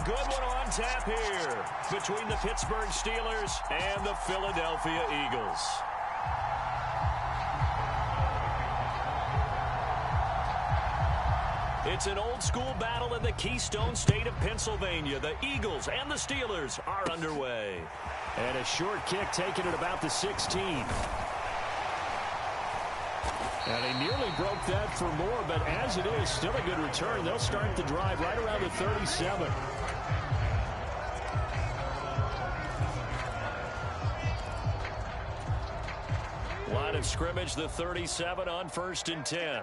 a good one on tap here between the Pittsburgh Steelers and the Philadelphia Eagles. It's an old-school battle in the Keystone State of Pennsylvania. The Eagles and the Steelers are underway. And a short kick taken at about the 16. And he nearly broke that for more, but as it is, still a good return. They'll start the drive right around the 37. Line of scrimmage, the 37 on 1st and 10.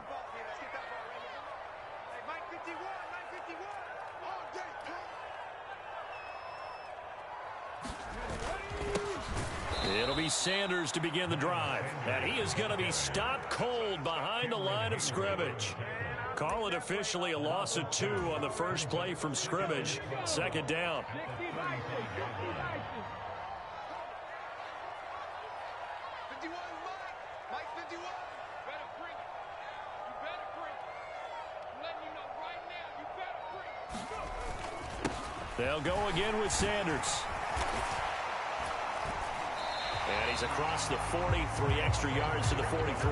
It'll be Sanders to begin the drive. And he is going to be stopped cold behind the line of scrimmage. Call it officially a loss of 2 on the first play from scrimmage. 2nd down. They'll go again with Sanders. And he's across the 40, 3 extra yards to the 43.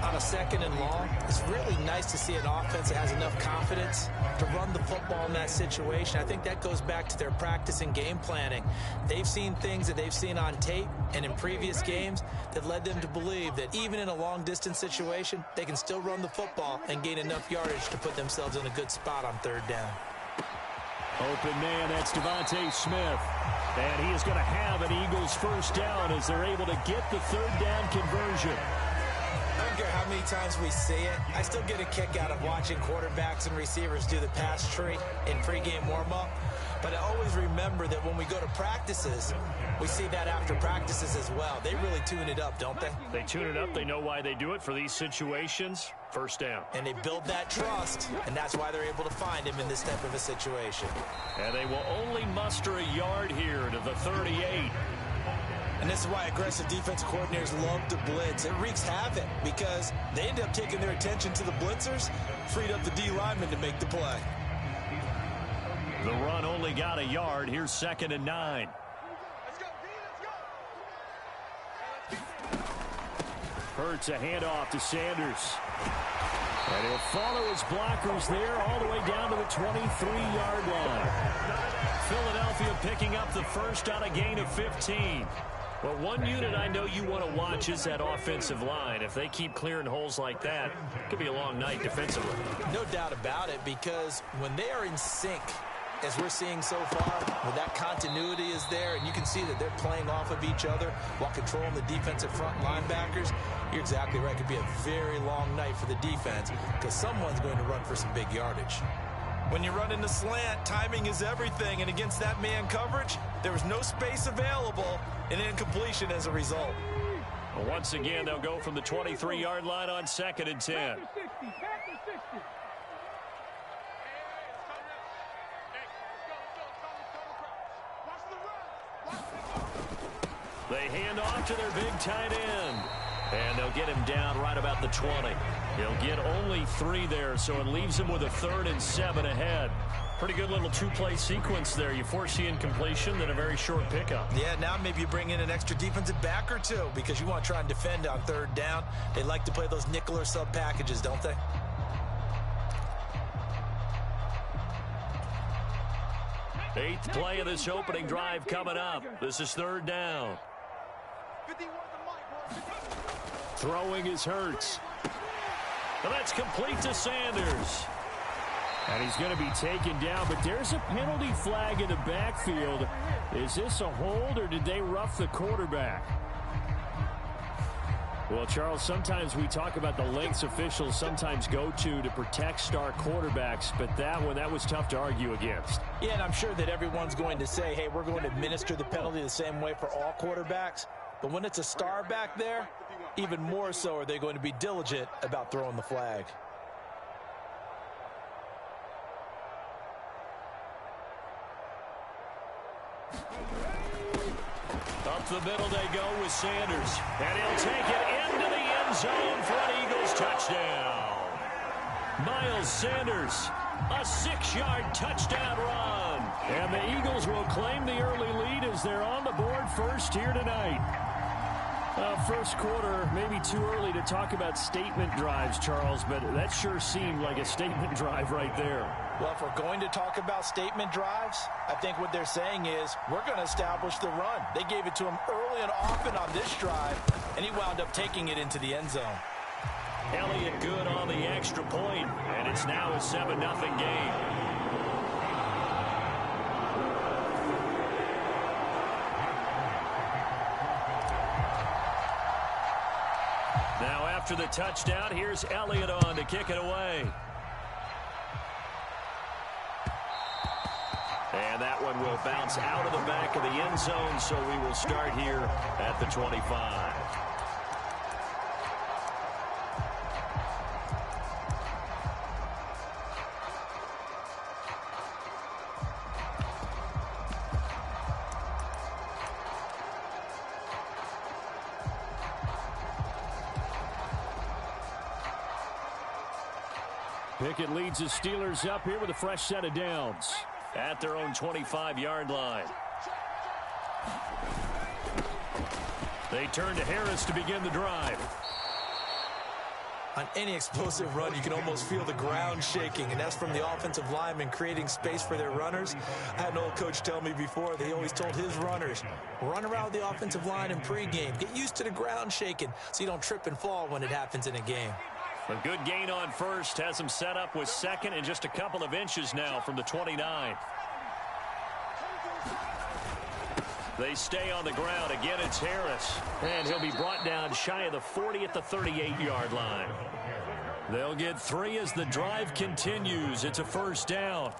On a 2nd and long, it's really nice to see an offense that has enough confidence to run the football in that situation. I think that goes back to their practice and game planning. They've seen things that they've seen on tape and in previous games that led them to believe that even in a long-distance situation, they can still run the football and gain enough yardage to put themselves in a good spot on 3rd down. Open man, that's Devontae Smith. And he is going to have an Eagles 1st down as they're able to get the 3rd down conversion. I don't care how many times we see it. I still get a kick out of watching quarterbacks and receivers do the pass tree in pregame warm-up. But I always remember that when we go to practices, we see that after practices as well. They really tune it up, don't they? They tune it up. They know why they do it for these situations. 1st down. And they build that trust, and that's why they're able to find him in this type of a situation. And they will only muster a yard here to the 38. And this is why aggressive defensive coordinators love to blitz. It wreaks havoc because they end up taking their attention to the blitzers, freed up the D lineman to make the play. The run only got a yard. Here's 2nd and 9. Hurts a handoff to Sanders. And he'll follow his blockers there all the way down to the 23-yard line. Philadelphia picking up the 1st on a gain of 15. Well, one unit I know you want to watch is that offensive line. If they keep clearing holes like that, it could be a long night defensively. No doubt about it, because when they are in sync, as we're seeing so far, when that continuity is there, and you can see that they're playing off of each other while controlling the defensive front linebackers, you're exactly right. It could be a very long night for the defense because someone's going to run for some big yardage. When you run into slant, timing is everything, and against that man coverage, there was no space available, and incompletion as a result. Well, once again, they'll go from the 23-yard line on 2nd and 10. They hand off to their big tight end. And they'll get him down right about the 20. He'll get only 3 there, so it leaves him with a 3rd and 7 ahead. Pretty good little 2-play sequence there. You force the incompletion, then a very short pickup. Yeah, now maybe you bring in an extra defensive back or 2 because you want to try and defend on 3rd down. They like to play those nickel or sub packages, don't they? Eighth play of this opening drive coming up. This is 3rd down. Throwing is Hurts. And that's complete to Sanders. And he's going to be taken down, but there's a penalty flag in the backfield. Is this a hold, or did they rough the quarterback? Well, Charles, sometimes we talk about the lengths officials sometimes go to protect star quarterbacks, but that one, that was tough to argue against. Yeah, and I'm sure that everyone's going to say, hey, we're going to administer the penalty the same way for all quarterbacks. But when it's a star back there, even more so are they going to be diligent about throwing the flag. Up the middle they go with Sanders. And he'll take it into the end zone for an Eagles touchdown. Miles Sanders A 6-yard touchdown run. And the Eagles will claim the early lead as they're on the board first here tonight. First quarter, maybe too early to talk about statement drives, Charles, but that sure seemed like a statement drive right there. Well, if we're going to talk about statement drives, I think what they're saying is we're going to establish the run. They gave it to him early and often on this drive, and he wound up taking it into the end zone. Elliott good on the extra point, and it's now a 7-0 game. Now after the touchdown, here's Elliott on to kick it away. And that one will bounce out of the back of the end zone, so we will start here at the 25. Pickett leads the Steelers up here with a fresh set of downs at their own 25-yard line. They turn to Harris to begin the drive. On any explosive run, you can almost feel the ground shaking, and that's from the offensive linemen creating space for their runners. I had an old coach tell me before, they always told his runners, run around the offensive line in pregame. Get used to the ground shaking so you don't trip and fall when it happens in a game. A good gain on first has him set up with second and just a couple of inches now from the 29. They stay on the ground. Again, it's Harris. And he'll be brought down shy of the 40 at the 38-yard line. They'll get 3 as the drive continues. It's a first down.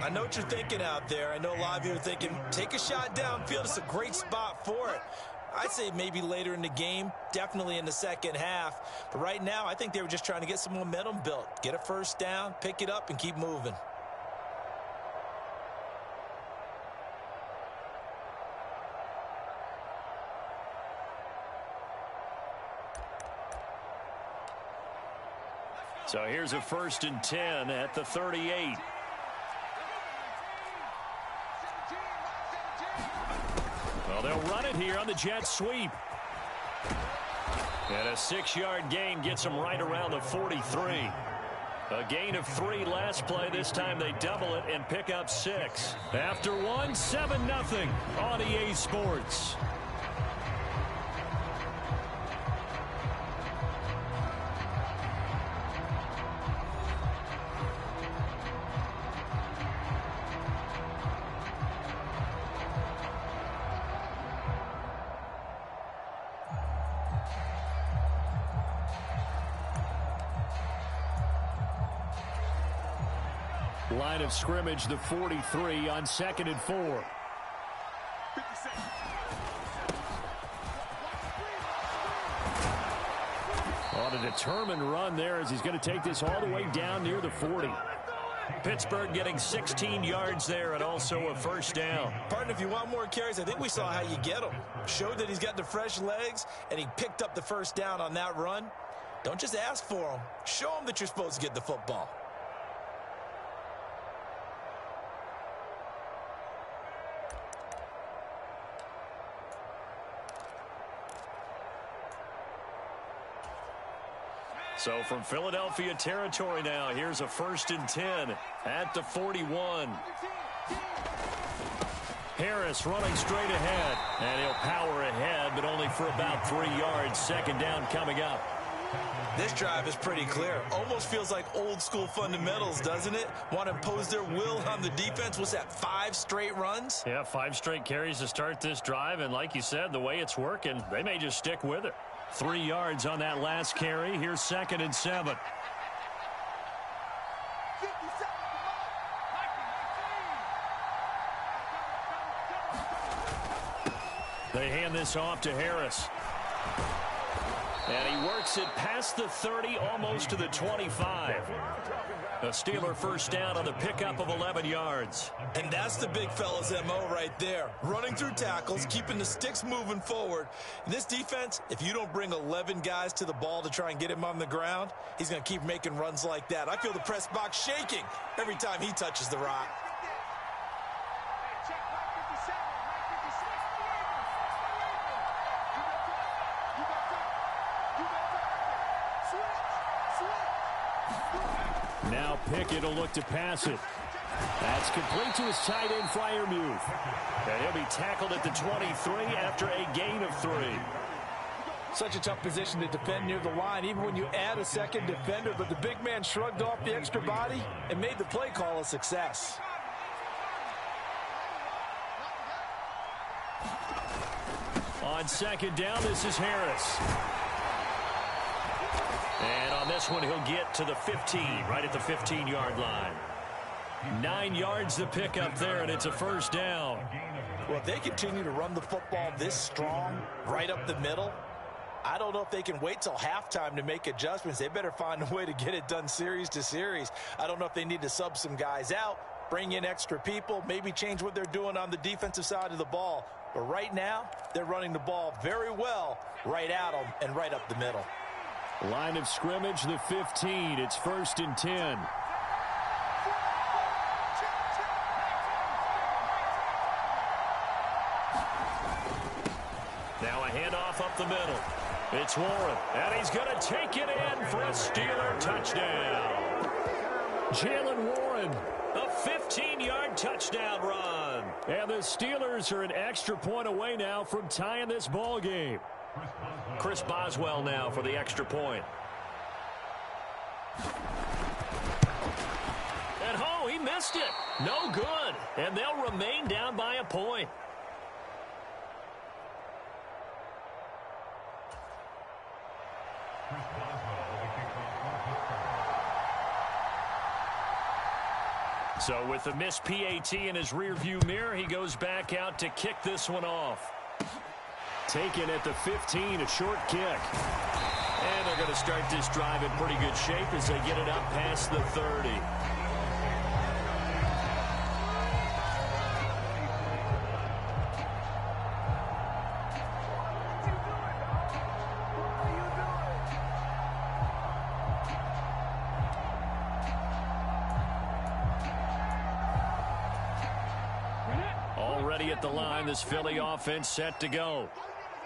I know what you're thinking out there. I know a lot of you are thinking, take a shot downfield. It's a great spot for it. I'd say maybe later in the game, definitely in the second half. But right now, I think they were just trying to get some momentum built. Get a first down, pick it up, and keep moving. So here's a 1st and 10 at the 38. Well, they'll run it here on the jet sweep. And a 6-yard gain gets them right around the 43. A gain of 3 last play. This time they double it and pick up 6. After one, 7-0 on EA Sports. Line of scrimmage, the 43 on 2nd and 4. On a determined run there as he's going to take this all the way down near the 40. Pittsburgh getting 16 yards there and also a first down. Partner, if you want more carries, I think we saw how you get them. Showed that he's got the fresh legs, and he picked up the first down on that run. Don't just ask for them. Show them that you're supposed to get the football. So from Philadelphia territory now, here's a 1st and 10 at the 41. Harris running straight ahead, and he'll power ahead, but only for about 3 yards. 2nd down coming up. This drive is pretty clear. Almost feels like old school fundamentals, doesn't it? Want to impose their will on the defense. What's that, 5 straight runs? Yeah, 5 straight carries to start this drive, and like you said, the way it's working, they may just stick with it. 3 yards on that last carry. Here's 2nd and 7. They hand this off to Harris. And he works it past the 30, almost to the 25. A Steeler first down on the pickup of 11 yards. And that's the big fella's MO right there. Running through tackles, keeping the sticks moving forward. In this defense, if you don't bring 11 guys to the ball to try and get him on the ground, he's going to keep making runs like that. I feel the press box shaking every time he touches the rock. Now Pickett will look to pass it. That's complete to his tight end, Freiermuth. And he'll be tackled at the 23 after a gain of 3. Such a tough position to defend near the line, even when you add a second defender. But the big man shrugged off the extra body and made the play call a success. On second down, this is Harris. And on this one, he'll get to the 15, right at the 15-yard line. 9 yards the pickup there, and it's a first down. Well, if they continue to run the football this strong, right up the middle, I don't know if they can wait till halftime to make adjustments. They better find a way to get it done series to series. I don't know if they need to sub some guys out, bring in extra people, maybe change what they're doing on the defensive side of the ball. But right now, they're running the ball very well right at them and right up the middle. Line of scrimmage, the 15. It's 1st and 10. Now a handoff up the middle. It's Warren, and he's going to take it in for a Steeler touchdown. Jalen Warren, a 15-yard touchdown run. And the Steelers are an extra point away now from tying this ball game. Chris Boswell now for the extra point. And he missed it. No good. And they'll remain down by a point. So with the missed PAT in his rearview mirror, he goes back out to kick this one off. Taken at the 15, a short kick. And they're going to start this drive in pretty good shape as they get it up past the 30. Already at the line, this Philly offense set to go.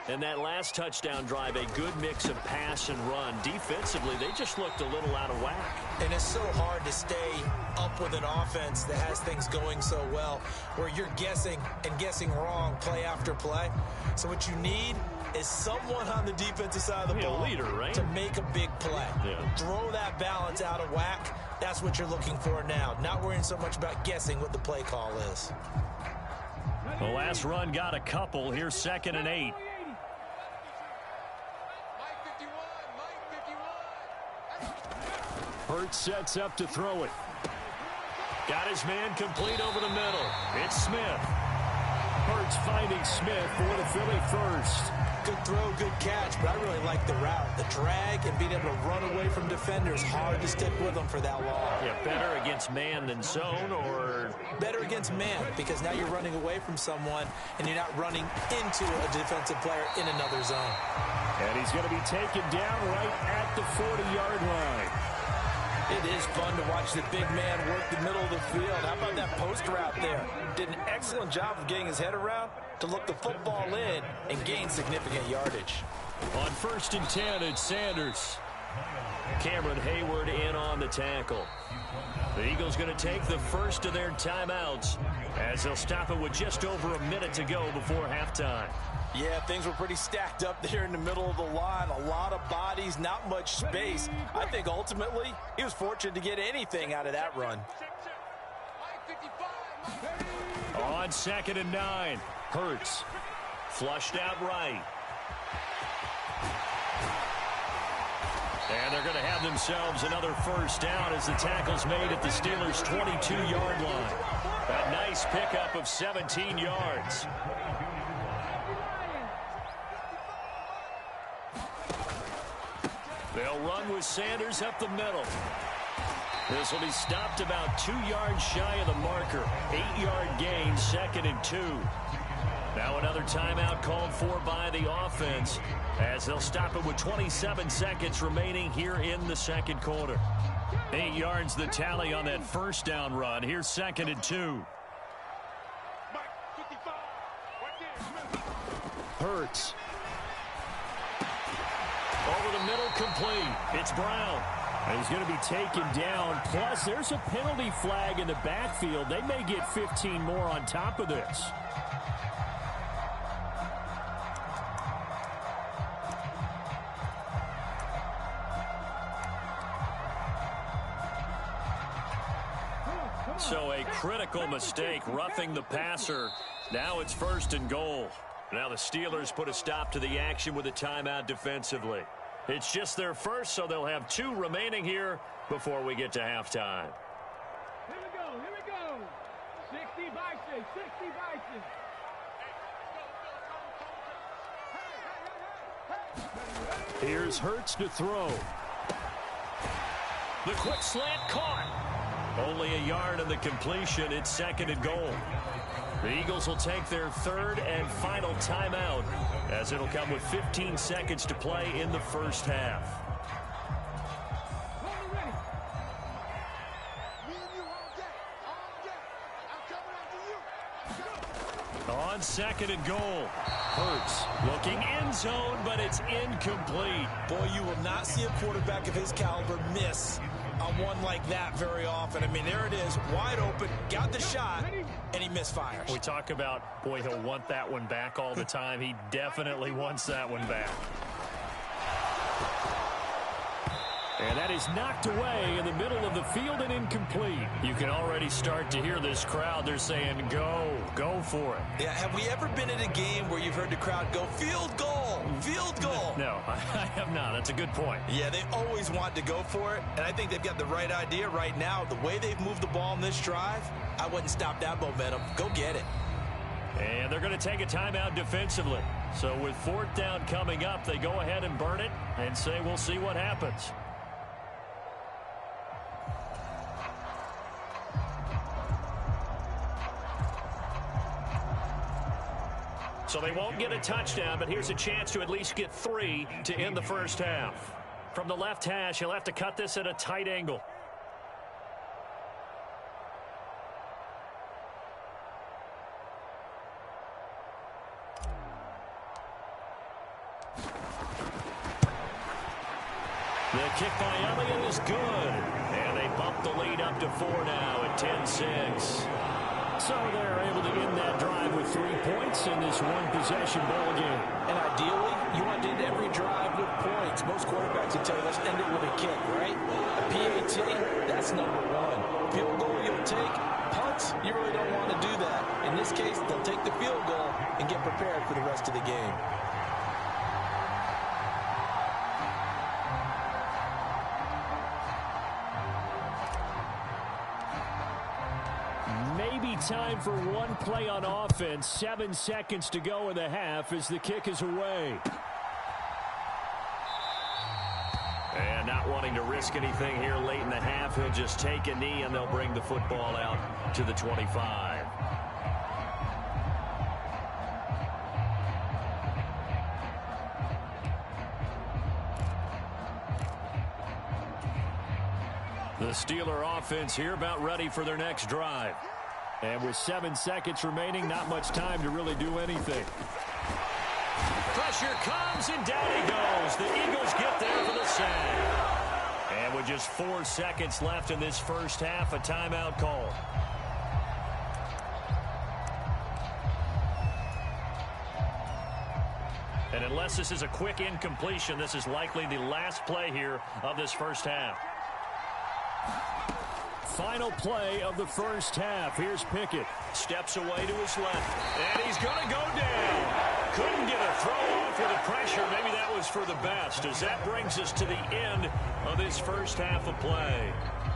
And that last touchdown drive, a good mix of pass and run. Defensively, they just looked a little out of whack. And it's so hard to stay up with an offense that has things going so well, where you're guessing and guessing wrong play after play. So what you need is someone on the defensive side of the ball, a leader, right? To make a big play. Yeah. Throw that balance out of whack. That's what you're looking for now. Not worrying so much about guessing what the play call is. The last run got a couple. Here's 2nd and 8. Hurts sets up to throw it. Got his man complete over the middle. It's Smith. Hurts finding Smith for the Philly first. Good throw, good catch, but I really like the route. The drag and being able to run away from defenders. Hard to stick with them for that long. Yeah, better against man than zone, or? Better against man, because now you're running away from someone and you're not running into a defensive player in another zone. And he's going to be taken down right at the 40-yard line. It is fun to watch the big man work the middle of the field. How about that post route there? Did an excellent job of getting his head around to look the football in and gain significant yardage. On 1st and 10, it's Sanders. Cameron Hayward in on the tackle. The Eagles going to take the first of their timeouts as they'll stop it with just over a minute to go before halftime. Yeah, things were pretty stacked up there in the middle of the line. A lot of bodies, not much space. I think ultimately he was fortunate to get anything out of that run. On 2nd and 9, Hurts flushed out right. And they're going to have themselves another first down as the tackle's made at the Steelers' 22-yard line. A nice pickup of 17 yards. They'll run with Sanders up the middle. This will be stopped about 2 yards shy of the marker. 8-yard gain, 2nd and 2. Now another timeout called for by the offense as they'll stop it with 27 seconds remaining here in the second quarter. 8 yards the tally on that first down run. Here's 2nd and 2. Hurts. Over the middle, complete. It's Brown. And he's going to be taken down. Plus, there's a penalty flag in the backfield. They may get 15 more on top of this. So a critical mistake, roughing the passer. Now it's 1st and goal. Now the Steelers put a stop to the action with a timeout defensively. It's just their first, so they'll have 2 remaining here before we get to halftime. Here we go. 60 Bison, 60 Bison. Here's Hurts to throw. The quick slant caught. Only a yard on the completion. It's 2nd and goal. The Eagles will take their 3rd and final timeout as it'll come with 15 seconds to play in the first half. On 2nd and goal. Hurts looking end zone, but it's incomplete. Boy, you will not see a quarterback of his caliber miss on one like that very often. I mean, there it is, wide open, got the shot, and he misfires. We talk about, boy, he'll want that one back all the time. He definitely wants that one back. And that is knocked away in the middle of the field and incomplete. You can already start to hear this crowd. They're saying, go for it. Yeah, have we ever been in a game where you've heard the crowd go, field goal, field goal? No, I have not. That's a good point. Yeah, they always want to go for it, and I think they've got the right idea right now. The way they've moved the ball in this drive, I wouldn't stop that momentum. Go get it. And they're going to take a timeout defensively. So with 4th down coming up, they go ahead and burn it and say we'll see what happens. So they won't get a touchdown, but here's a chance to at least get 3 to end the first half. From the left hash, he'll have to cut this at a tight angle. The kick by Elliott is good. And they bump the lead up to 4 now at 10-6. So they're able to end that drive with 3 points in this one-possession ball game. And ideally, you want to end every drive with points. Most quarterbacks will tell you, let's end it with a kick, right? A PAT, that's number 1. Field goal you'll take. Punts, you really don't want to do that. In this case, they'll take the field goal and get prepared for the rest of the game. Time for one play on offense. 7 seconds to go in the half as the kick is away. And not wanting to risk anything here late in the half, he'll just take a knee and they'll bring the football out to the 25. The Steeler offense here about ready for their next drive. And with 7 seconds remaining, not much time to really do anything. Pressure comes, and down he goes. The Eagles get there for the sack. And with just 4 seconds left in this first half, a timeout call. And unless this is a quick incompletion, this is likely the last play here of this first half. Final play of the first half. Here's Pickett. Steps away to his left. And he's going to go down. Couldn't get a throw off with the pressure. Maybe that was for the best, as that brings us to the end of this first half of play.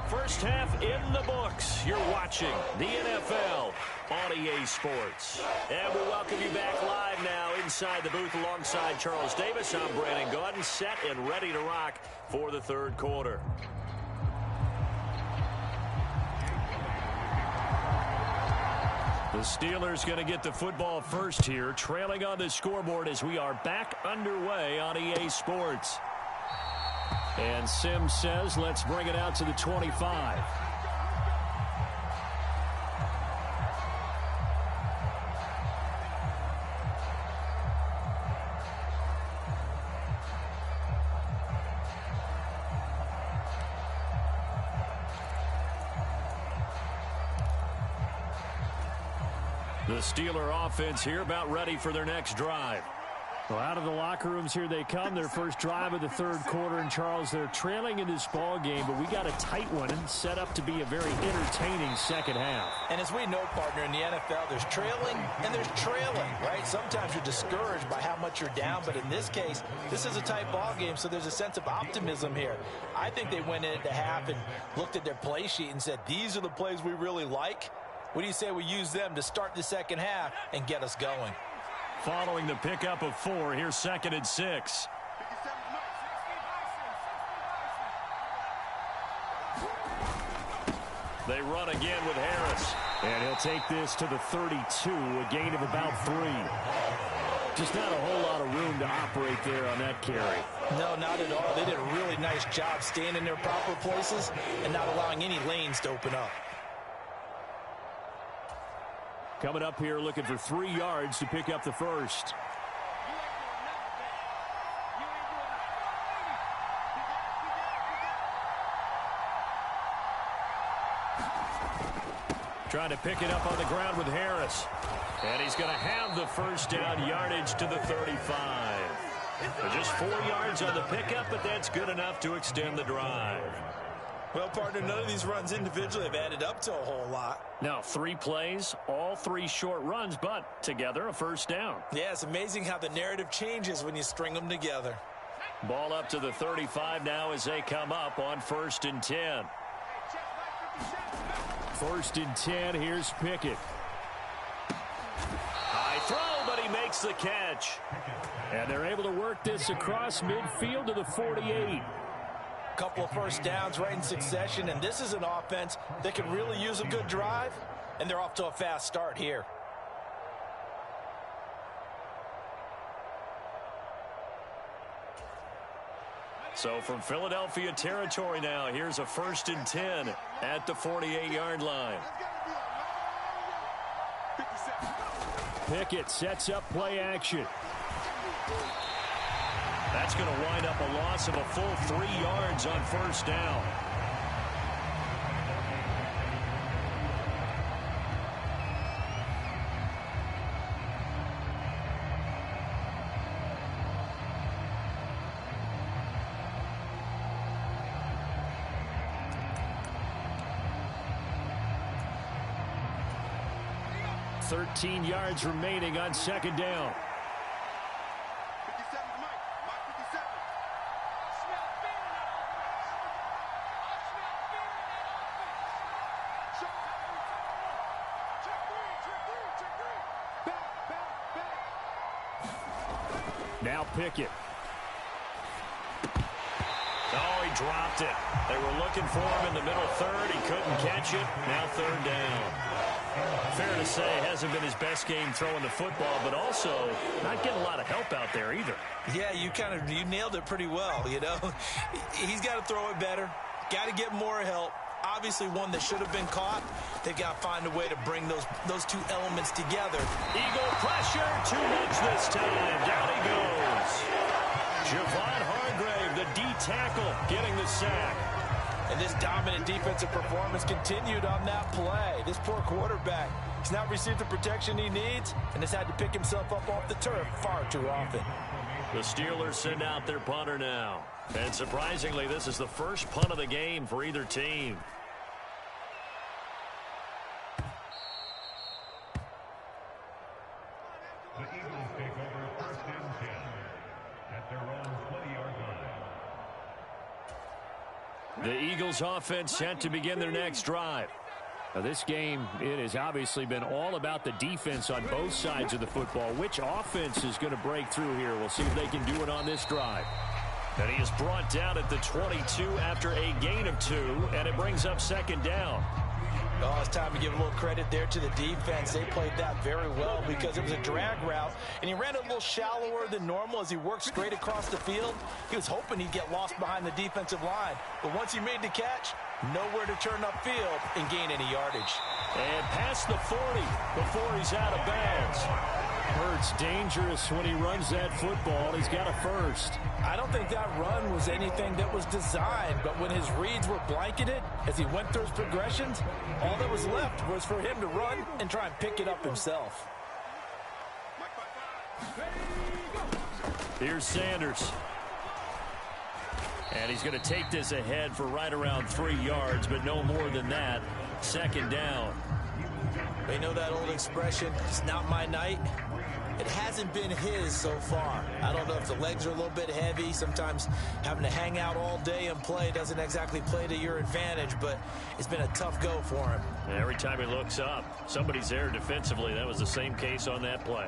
First half in the books. You're watching the NFL on EA Sports. And we welcome you back live now inside the booth alongside Charles Davis. I'm Brandon Gaudin, set and ready to rock for the third quarter. The Steelers going to get the football first here, trailing on the scoreboard as we are back underway on EA Sports. And Sims says, let's bring it out to the 25. The Steeler offense here about ready for their next drive. Well, out of the locker rooms here they come. Their first drive of the third quarter. And, Charles, they're trailing in this ball game, but we got a tight one and set up to be a very entertaining second half. And as we know, partner, in the NFL, there's trailing and there's trailing, right? Sometimes you're discouraged by how much you're down, but in this case, this is a tight ball game, so there's a sense of optimism here. I think they went into half and looked at their play sheet and said, these are the plays we really like. What do you say we use them to start the second half and get us going? Following the pickup of 4, here's 2nd and 6. They run again with Harris. And he'll take this to the 32, a gain of about 3. Just not a whole lot of room to operate there on that carry. No, not at all. They did a really nice job staying in their proper places and not allowing any lanes to open up. Coming up here looking for 3 yards to pick up the first. Trying to pick it up on the ground with Harris. And he's going to have the first down, yardage to the 35. Just 4 yards on the pickup, but that's good enough to extend the drive. Well, partner, none of these runs individually have added up to a whole lot. Now, 3 plays, all 3 short runs, but together a first down. Yeah, it's amazing how the narrative changes when you string them together. Ball up to the 35 now as they come up on 1st and 10. 1st and 10, here's Pickett. High throw, but he makes the catch. And they're able to work this across midfield to the 48. Couple of first downs right in succession, and this is an offense that can really use a good drive, and they're off to a fast start here. So from Philadelphia territory now, here's a 1st and 10 at the 48-yard line. Pickett sets up play action. That's going to wind up a loss of a full 3 yards on 1st down. Thirteen yards remaining on 2nd down. Now Pickett. Oh, he dropped it. They were looking for him in the middle third. He couldn't catch it. Now 3rd down. Fair to say, hasn't been his best game throwing the football, but also not getting a lot of help out there either. Yeah, you nailed it pretty well, you know. He's got to throw it better. Got to get more help. Obviously one that should have been caught. They've got to find a way to bring those 2 elements together. Eagle pressure, too much this time. Down he goes. Javon Hargrave, the D tackle, getting the sack. And this dominant defensive performance continued on that play. This poor quarterback has not received the protection he needs and has had to pick himself up off the turf far too often. The Steelers send out their punter now. And surprisingly, this is the first punt of the game for either team. The Eagles take over 1st and 10 at their own 20-yard line. The Eagles offense set to begin their next drive. Now, this game, it has obviously been all about the defense on both sides of the football. Which offense is going to break through here? We'll see if they can do it on this drive. And he is brought down at the 22 after a gain of 2, and it brings up second down. Oh, it's time to give a little credit there to the defense. They played that very well because it was a drag route, and he ran a little shallower than normal as he worked straight across the field. He was hoping he'd get lost behind the defensive line, but once he made the catch, nowhere to turn upfield and gain any yardage. And past the 40 before he's out of bounds. Hurts dangerous when he runs that football. He's got a first. I don't think that run was anything that was designed, but when his reads were blanketed as he went through his progressions, all that was left was for him to run and try and pick it up himself. Here's Sanders. And he's going to take this ahead for right around 3 yards, but no more than that. Second down. They know that old expression, it's not my night. It hasn't been his so far. I don't know if the legs are a little bit heavy. Sometimes having to hang out all day and play doesn't exactly play to your advantage, but it's been a tough go for him. And every time he looks up, somebody's there defensively. That was the same case on that play.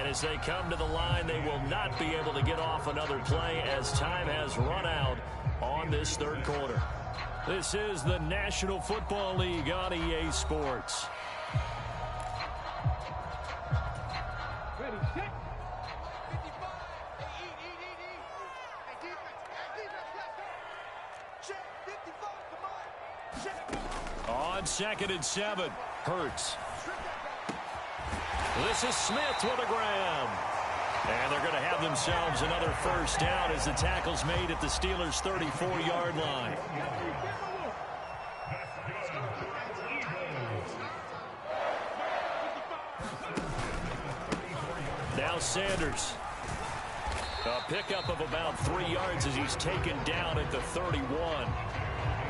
As they come to the line, they will not be able to get off another play as time has run out on this third quarter. This is the National Football League on EA Sports. Ready, set. 55, on 2nd and 7, Hurts. This is Smith with a grab. And they're going to have themselves another first down as the tackle's made at the Steelers' 34-yard line. Now Sanders. A pickup of about 3 yards as he's taken down at the 31.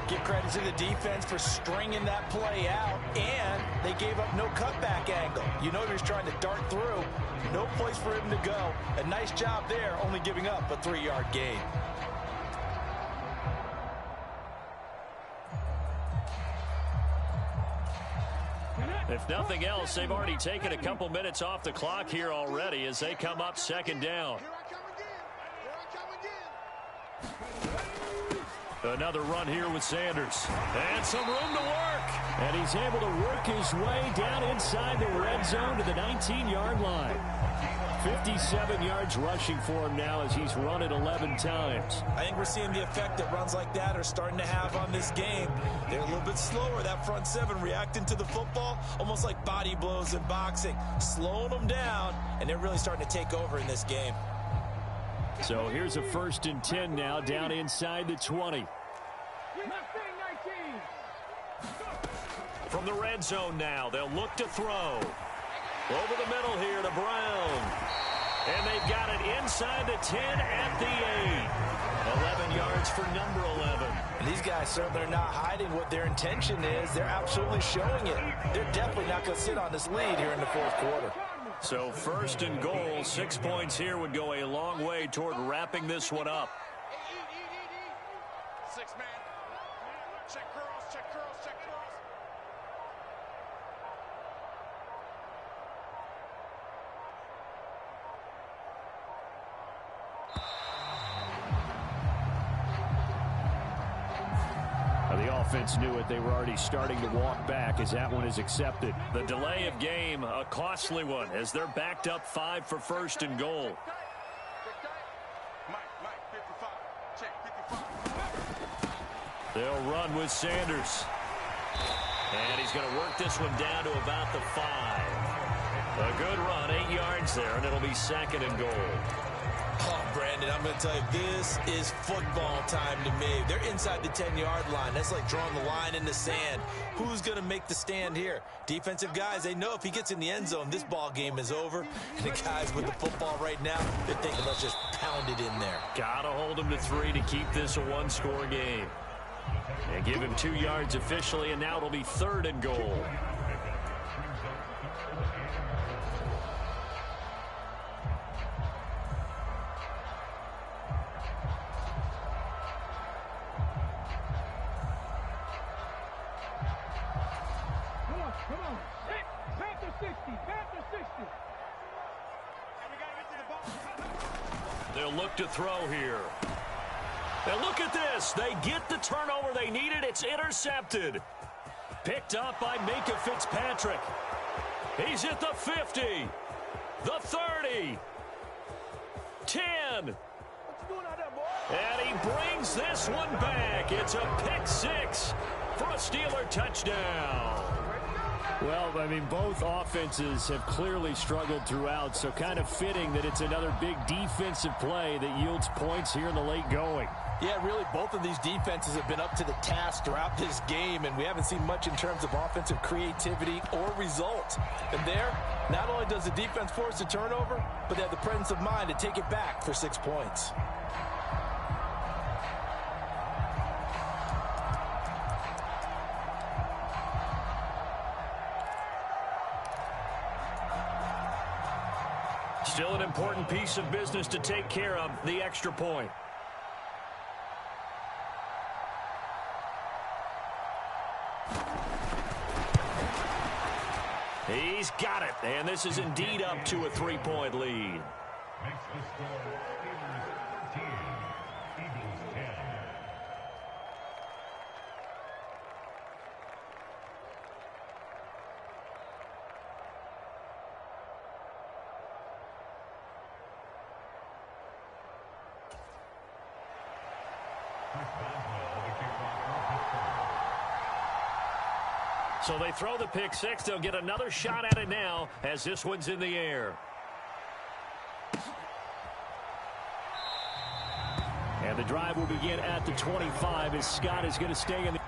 Give credit to the defense for stringing that play out, and they gave up no cutback angle. You know he was trying to dart through. No place for him to go. A nice job there, only giving up a 3-yard gain. If nothing else, they've already taken a couple minutes off the clock here already as they come up second down. Another run here with Sanders. And some room to work. And he's able to work his way down inside the red zone to the 19-yard line. 57 yards rushing for him now as he's run it 11 times. I think we're seeing the effect that runs like that are starting to have on this game. They're a little bit slower, that front seven, reacting to the football, almost like body blows in boxing, slowing them down, and they're really starting to take over in this game. So here's a 1st and 10 now, down inside the 20. From the red zone now, they'll look to throw. Over the middle here to Brown. And they've got it inside the 10 at the 8. 11 yards for number 11. And these guys certainly are not hiding what their intention is. They're absolutely showing it. They're definitely not going to sit on this lead here in the fourth quarter. So 1st and goal, 6 points here would go a long way toward wrapping this one up. 6-man. Check curls, check curls, check curls. The offense knew it. They were already starting to walk back as that one is accepted. The delay of game, a costly one, as they're backed up 5 for 1st and goal. Mike, 55. Check, 55. They'll run with Sanders. And he's going to work this one down to about the 5. A good run, 8 yards there, and it'll be 2nd and goal. Oh, Brandon, I'm going to tell you, this is football time to me. They're inside the 10-yard line. That's like drawing the line in the sand. Who's going to make the stand here? Defensive guys, they know if he gets in the end zone, this ball game is over. And the guys with the football right now, they're thinking, let's just pound it in there. Got to hold him to 3 to keep this a one-score game. And give him 2 yards officially, and now it'll be 3rd and goal. Come on. Panther 60. Panther 60. They'll look to throw here. And look at this. They get the turnover they needed. It's intercepted. Picked up by Minka Fitzpatrick. He's at the 50. The 30. 10. And he brings this one back. It's a pick 6 for a Steeler touchdown. Well, I mean, both offenses have clearly struggled throughout, so kind of fitting that it's another big defensive play that yields points here in the late going. Yeah, really, both of these defenses have been up to the task throughout this game, and we haven't seen much in terms of offensive creativity or results. And there, not only does the defense force a turnover, but they have the presence of mind to take it back for 6 points. Still an important piece of business to take care of, the extra point. He's got it, and this is indeed up to a 3-point lead. Makes the score Steelers 13, Eagles 10. So they throw the pick 6. They'll get another shot at it now as this one's in the air. And the drive will begin at the 25 as Scott is going to stay in the...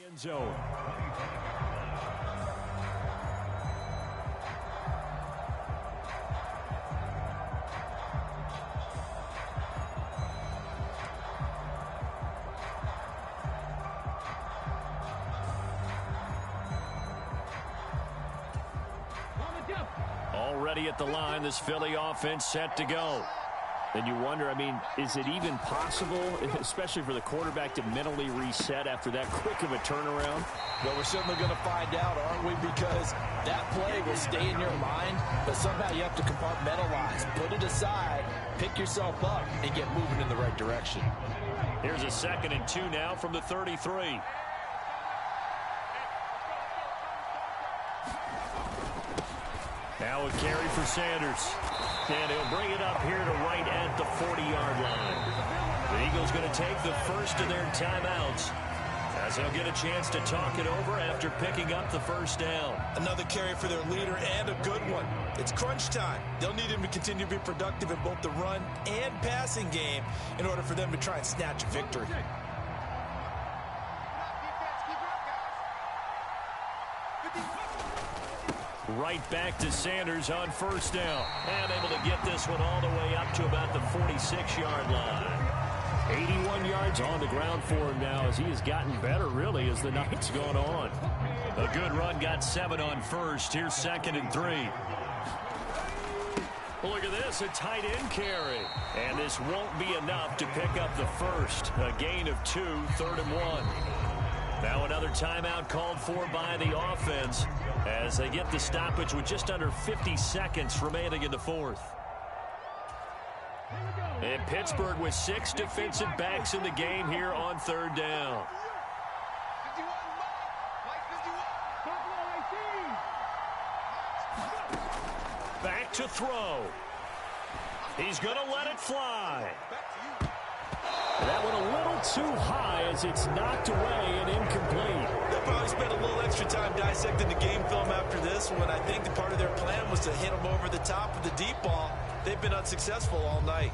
end zone. Already at the line, this Philly offense set to go. And you wonder, I mean, is it even possible, especially for the quarterback, to mentally reset after that quick of a turnaround? Well, we're certainly going to find out, aren't we? Because that play will stay in your mind, but somehow you have to compartmentalize, put it aside, pick yourself up, and get moving in the right direction. Here's a 2nd and 2 now from the 33. Now a carry for Sanders. And he'll bring it up here to right at the 40-yard line. The Eagles going to take the first of their timeouts, as they'll get a chance to talk it over after picking up the first down. Another carry for their leader, and a good one. It's crunch time. They'll need him to continue to be productive in both the run and passing game in order for them to try and snatch a victory. Right back to Sanders on first down. And able to get this one all the way up to about the 46-yard line. 81 yards on the ground for him now, as he has gotten better, really, as the night's gone on. A good run, got 7 on first. Here's 2nd and 3. Look at this, a tight end carry. And this won't be enough to pick up the first. A gain of 2, 3rd and 1. Now another timeout called for by the offense as they get the stoppage with just under 50 seconds remaining in the 4th. And Pittsburgh with 6 defensive backs in the game here on 3rd down. Back to throw. He's going to let it fly. That one a little too high as it's knocked away and incomplete. They'll probably spend a little extra time dissecting the game film after this one. I think the part of their plan was to hit him over the top of the deep ball. They've been unsuccessful all night.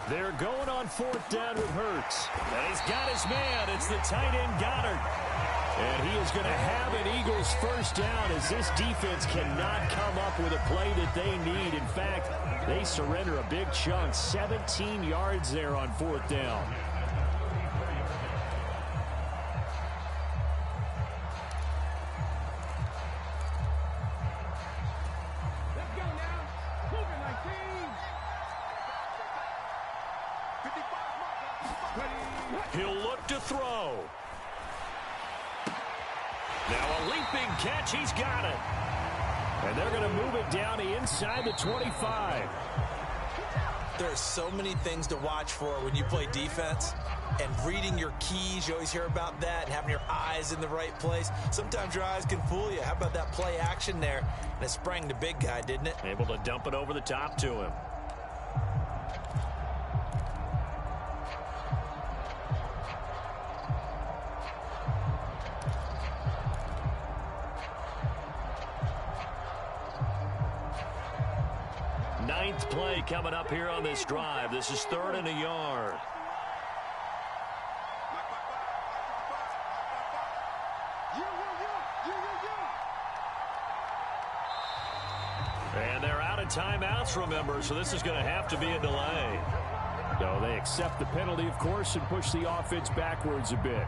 They're going on 4th down with Hurts. And he's got his man. It's the tight end Goddard. And he is going to have an Eagles first down as this defense cannot come up with a play that they need. In fact, they surrender a big chunk. 17 yards there on 4th down. He'll look to throw. Now a leaping catch. He's got it. And they're going to move it down inside the 25. There are so many things to watch for when you play defense. And reading your keys, you always hear about that, and having your eyes in the right place. Sometimes your eyes can fool you. How about that play action there? And it sprang the big guy, didn't it? Able to dump it over the top to him. Ninth play coming up here on this drive. This is 3rd and a yard. And they're out of timeouts, remember, so this is going to have to be a delay. So they accept the penalty, of course, and push the offense backwards a bit.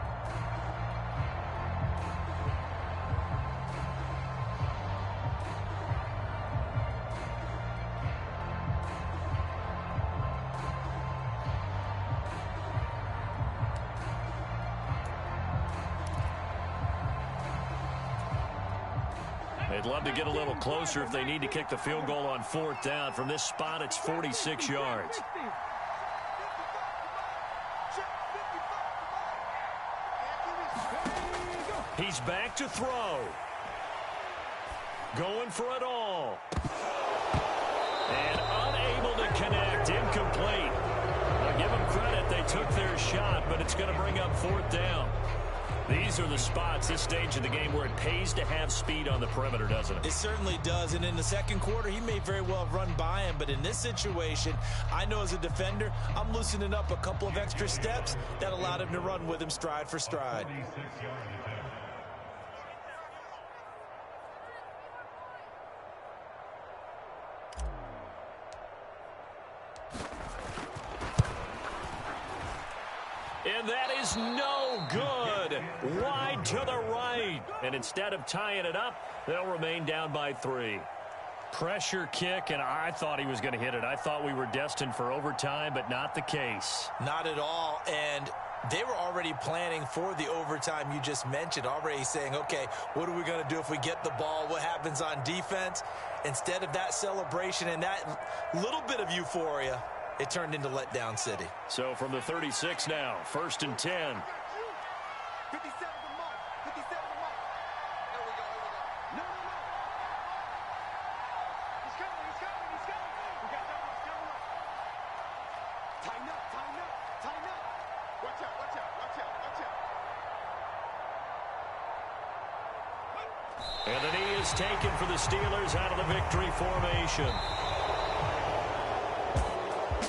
They'd love to get a little closer if they need to kick the field goal on 4th down. From this spot, it's 46 yards. He's back to throw. Going for it all. And unable to connect. Incomplete. Now give them credit. They took their shot, but it's going to bring up 4th down. These these are the spots, this stage of the game, where it pays to have speed on the perimeter, doesn't it? It certainly does, and in the second quarter, he may very well have run by him, but in this situation, I know as a defender, I'm loosening up a couple of extra steps that allowed him to run with him stride for stride. 26-yard attempt. And that is no good. Wide to the right. And instead of tying it up, they'll remain down by 3. Pressure kick, and I thought he was going to hit it. I thought we were destined for overtime, but not the case. Not at all, and they were already planning for the overtime you just mentioned, already saying, okay, what are we going to do if we get the ball? What happens on defense? Instead of that celebration and that little bit of euphoria, it turned into letdown city. So from the 36 now, 1st and 10. 57 to mark. 57 to mark. There we go. No. He's coming. We got that one. Tighten up. Watch out. And the knee is taken for the Steelers out of the victory formation.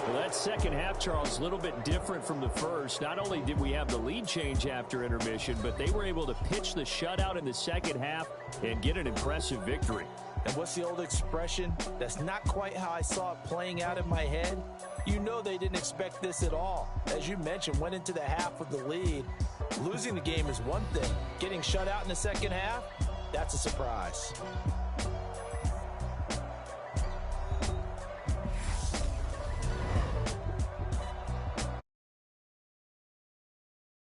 Well, that second half, Charles, a little bit different from the first. Not only did we have the lead change after intermission, but they were able to pitch the shutout in the second half and get an impressive victory. And what's the old expression? That's not quite how I saw it playing out in my head. You know they didn't expect this at all. As you mentioned, went into the half with the lead. Losing the game is one thing. Getting shut out in the second half, that's a surprise.